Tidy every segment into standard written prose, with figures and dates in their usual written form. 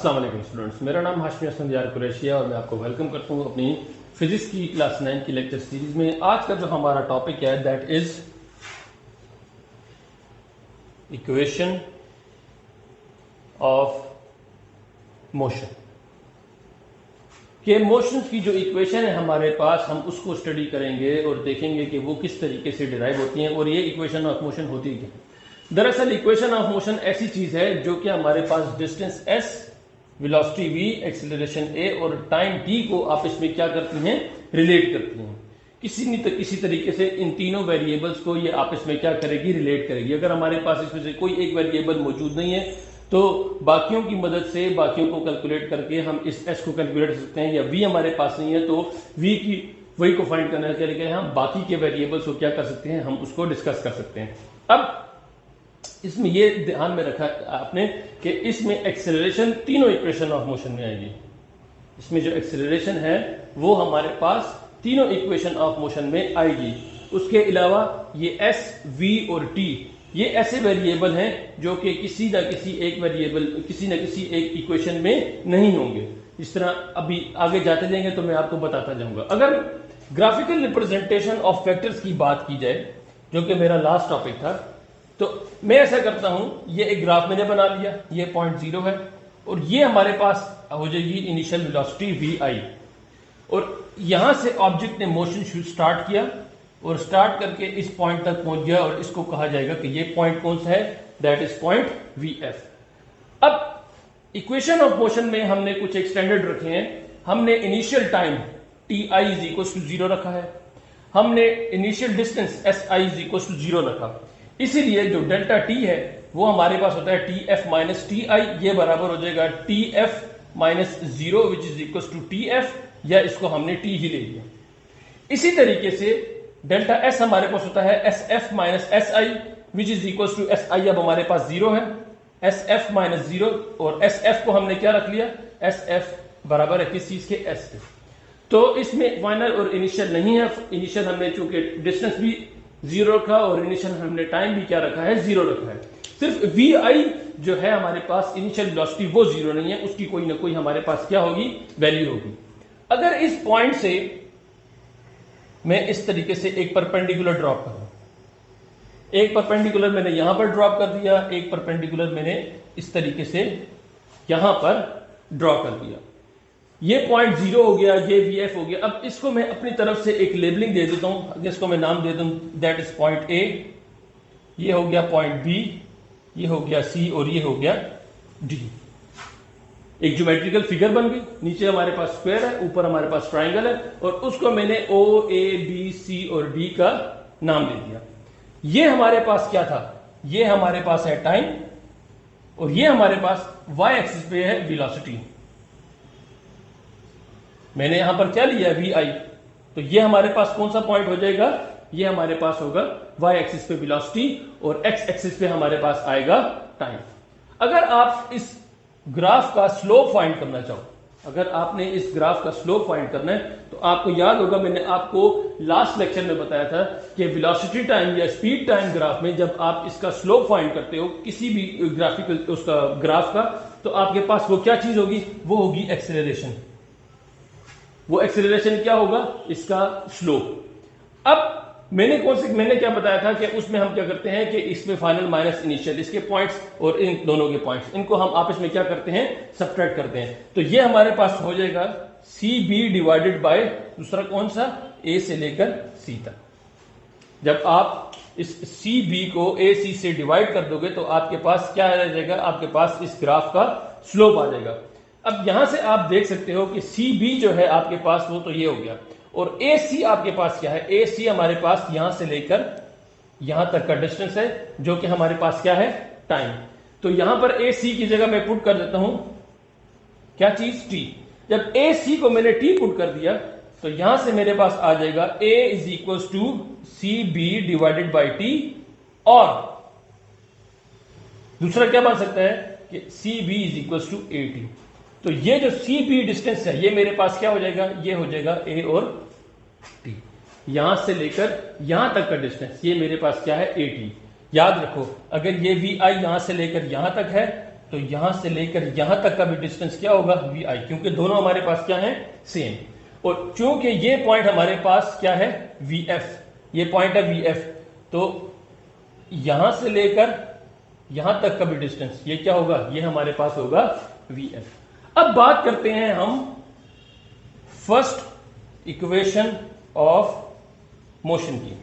अस्सलाम वालेकुम स्टूडेंट्स, मेरा नाम हाशमी असफंदियार कुरैशी है और मैं आपको वेलकम करता हूँ अपनी फिजिक्स की क्लास 9 की लेक्चर सीरीज में। आज का जो हमारा टॉपिक है that is equation of motion. के मोशन की जो इक्वेशन है हमारे पास, हम उसको स्टडी करेंगे और देखेंगे कि वो किस तरीके से डिराइव होती हैं और ये इक्वेशन ऑफ मोशन होती है। दरअसल इक्वेशन ऑफ मोशन ऐसी चीज है जो कि हमारे पास distance s, velocity v, acceleration a और टाइम t को आपस में क्या करती हैं, रिलेट करती हैं। किसी तरीके से इन तीनों वेरिएबल्स को ये आपस में क्या करेगी, रिलेट करेगी। अगर हमारे पास इसमें से कोई एक वेरिएबल मौजूद नहीं है तो बाकियों की मदद से बाकियों को कैलकुलेट करके हम इस s को कैलकुलेट कर सकते हैं, या v हमारे पास नहीं है तो v की वही को फाइंड करने के लिए हम बाकी के वेरिएबल्स को क्या कर सकते हैं, हम उसको डिस्कस कर सकते हैं। अब इसमें ये ध्यान में रखा आपने कि इसमें एक्सेलरेशन तीनों इक्वेशन ऑफ मोशन में आएगी। इसमें जो एक्सेलरेशन है वो हमारे पास तीनों इक्वेशन ऑफ मोशन में आएगी। उसके अलावा ये s, v और t ये ऐसे वेरिएबल हैं जो कि किसी न किसी एक इक्वेशन में नहीं होंगे। इस तरह अभी आगे जाते जाएंगे तो मैं आपको बताता जाऊंगा। अगर ग्राफिकल रिप्रेजेंटेशन ऑफ फैक्टर्स की बात की जाए, जो कि मेरा लास्ट टॉपिक था, तो मैं ऐसा करता हूं, ये एक ग्राफ मैंने बना लिया, ये पॉइंट 0 है और ये हमारे पास हो जाएगी इनिशियल वेलोसिटी vi, और यहां से ऑब्जेक्ट ने मोशन स्टार्ट किया और स्टार्ट करके इस पॉइंट तक पहुंच गया और इसको कहा जाएगा कि ये पॉइंट कौन सा है, दैट इज पॉइंट vf। अब इक्वेशन ऑफ मोशन में हमने कुछ एक स्टैंडर्ड रखे हैं। हमने initial time ti is equal to 0 रखा है, हमने initial distance si is equal to 0 रखा। इसीलिए जो डेल्टा टी है वो हमारे पास होता है tf माइनस टी आई, ये बराबर हो जाएगा tf minus 0 which is equal to tf, या इसको हमने t ही ले लिया। इसी तरीके से डेल्टा s हमारे पास होता है sf minus si which is equal to si, अब हमारे पास 0 है, sf माइनस 0, और sf को हमने क्या रख लिया, sf बराबर है किस चीज के, s के। तो इसमें फाइनल और इनिशियल नहीं है। इनिशियल हमने चूंकि डिस्टेंस भी 0 रखा और इनिशियल हमने टाइम भी क्या रखा है, 0 रखा है। सिर्फ vi जो है हमारे पास इनिशियल वेलोसिटी वो 0 नहीं है, उसकी कोई ना कोई हमारे पास क्या होगी, वैल्यू होगी। अगर इस पॉइंट से मैं इस तरीके से एक परपेंडिकुलर ड्रॉप करूं, एक परपेंडिकुलर मैंने यहां पर ड्रॉप कर दिया, एक परपेंडिकुलर मैंने इस तरीके से यहां पर ड्रॉ कर दिया, ये पॉइंट 0 हो गया, ये vf हो गया। अब इसको मैं अपनी तरफ से एक लेबलिंग दे देता हूं, जिसको मैं नाम दे दूं दैट इज पॉइंट a, ये हो गया पॉइंट b, ये हो गया c और ये हो गया d। एक ज्योमेट्रिकल फिगर बन गई, नीचे हमारे पास स्क्वायर है, ऊपर हमारे पास ट्राइंगल है, और उसको मैंने o, a, b, c और d का नाम दे दिया। ये हमारे पास क्या था, ये हमारे पास है टाइम और ये हमारे पास y एक्सिस पे है वेलोसिटी। मैंने यहां पर क्या लिया, vi, तो ये हमारे पास कौन सा पॉइंट हो जाएगा, ये हमारे पास होगा y एक्सिस पे वेलोसिटी और x एक्सिस पे हमारे पास आएगा टाइम। अगर आप इस ग्राफ का स्लोप फाइंड करना चाहो, अगर आपने इस ग्राफ का स्लोप फाइंड करना है, तो आपको याद होगा मैंने आपको लास्ट लेक्चर में बताया था कि वेलोसिटी टाइम या स्पीड टाइम ग्राफ में जब आप इसका स्लोप फाइंड करते हो किसी भी ग्राफिकल उसका ग्राफ का, तो आपके पास वो क्या चीज होगी, वो होगी एक्सेलरेशन। वो एक्सेलरेशन क्या होगा, इसका स्लोप। अब मैंने क्या बताया था कि उसमें हम क्या करते हैं कि इसमें फाइनल माइनस इनिशियल, इसके पॉइंट्स और इन दोनों के पॉइंट्स, इनको हम आपस में क्या करते हैं, सब्ट्रैक्ट करते हैं। तो ये हमारे पास हो जाएगा CB डिवाइडेड बाय दूसरा कौन सा, A से लेकर C तक। जब आप इस CB को AC से डिवाइड कर दोगे तो आपके पास क्या आ जाएगा, आपके पास इस ग्राफ का स्लोप आ जाएगा। अब यहां से आप देख सकते हो कि CB जो है आपके पास वो तो ये हो गया, और AC आपके पास क्या है, AC हमारे पास यहां से लेकर यहां तक का डिस्टेंस है, जो कि हमारे पास क्या है, टाइम। तो यहां पर AC की जगह मैं पुट कर देता हूं क्या चीज, t। जब AC को मैंने t पुट कर दिया तो यहां से मेरे पास आ जाएगा A is equal to CB divided by t, और दूसरा क्या बन सकता है कि CB is equal to AT। तो ये जो CB डिस्टेंस है ये मेरे पास क्या हो जाएगा, ये हो जाएगा A और T। यहां से लेकर यहां तक का डिस्टेंस ये मेरे पास क्या है, AT। याद रखो, अगर ये vi यहां से लेकर यहां तक है तो यहां से लेकर यहां तक का भी डिस्टेंस क्या होगा, वी आई, क्योंकि दोनों हमारे पास क्या है, सेम। और चूंकि ये पॉइंट हमारे पास क्या है, वी एफ, ये पॉइंट है वी एफ, तो यहां से लेकर यहां तक का भी डिस्टेंस ये क्या होगा, ये हमारे पास होगा वी एफ। अब बात करते हैं हम फर्स्ट इक्वेशन ऑफ मोशन की।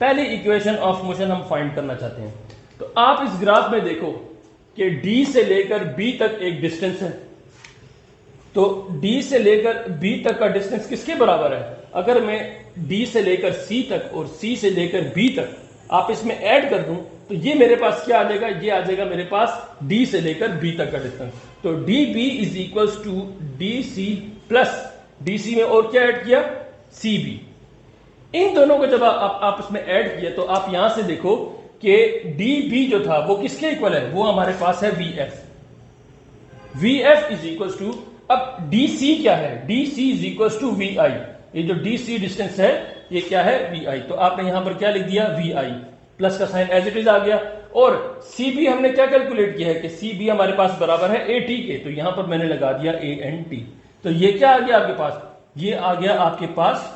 पहली इक्वेशन ऑफ मोशन हम फाइंड करना चाहते हैं। तो आप इस ग्राफ में देखो कि D से लेकर B तक एक डिस्टेंस है, तो D से लेकर B तक का डिस्टेंस किसके बराबर है, अगर मैं D से लेकर C तक और C से लेकर B तक आप इसमें ऐड कर दूं तो ये मेरे पास क्या आ जाएगा, ये आ जाएगा मेरे पास D से लेकर B तक का डिस्टेंस। तो DB is equals to DC plus DC में और क्या ऐड किया, CB। इन दोनों को जब आप इसमें ऐड किया तो आप यहां से देखो कि DB जो था वो किसके इक्वल है, वो हमारे पास है VF। VF is equals to, अब DC क्या है, DC is equals to VI। ये जो DC डिस्टेंस है ये क्या है, VI। तो आपने यहां पर क्या लिख दिया, VI, प्लस का साइन एज इट इज आ गया। और CB हमने क्या कैलकुलेट किया है कि CB हमारे पास बराबर है AT के, तो यहां पर मैंने लगा दिया ANT। तो ये क्या आ गया आपके पास, ये आ गया आपके पास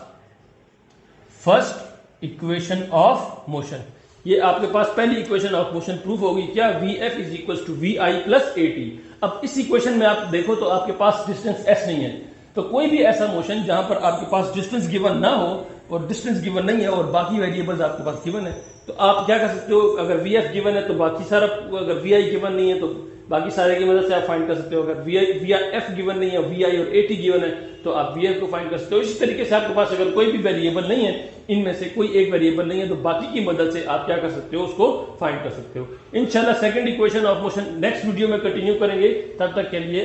फर्स्ट इक्वेशन ऑफ मोशन। ये आपके पास पहली इक्वेशन ऑफ मोशन प्रूफ होगी क्या, VF is equal to VI plus AT। अब इस इक्वेशन में आप देखो तो आपके पास डिस्टेंस S नहीं है, तो कोई भी ऐसा मोशन जहां पर आपके पास डिस्टेंस गिवन ना हो और डिस्टेंस गिवन नहीं है और बाकी वेरिएबल्स आपके पास गिवन है, तो आप क्या कर सकते हो, अगर VF गिवन है तो बाकी सारा, अगर VI गिवन नहीं है तो बाकी सारे की मदद से आप फाइंड कर सकते हो। अगर VF गिवन नहीं है, VI और AT गिवन है तो आप VF को फाइंड कर सकते हो। इसी तरीके से आपके पास अगर कोई भी वेरिएबल नहीं है, इनमें से कोई एक वेरिएबल नहीं है, तो बाकी की मदद से आप क्या कर सकते हो, उसको फाइंड कर सकते हो। इंशाल्लाह second equation of motion next video में कंटिन्यू करेंगे, तब तक के लिए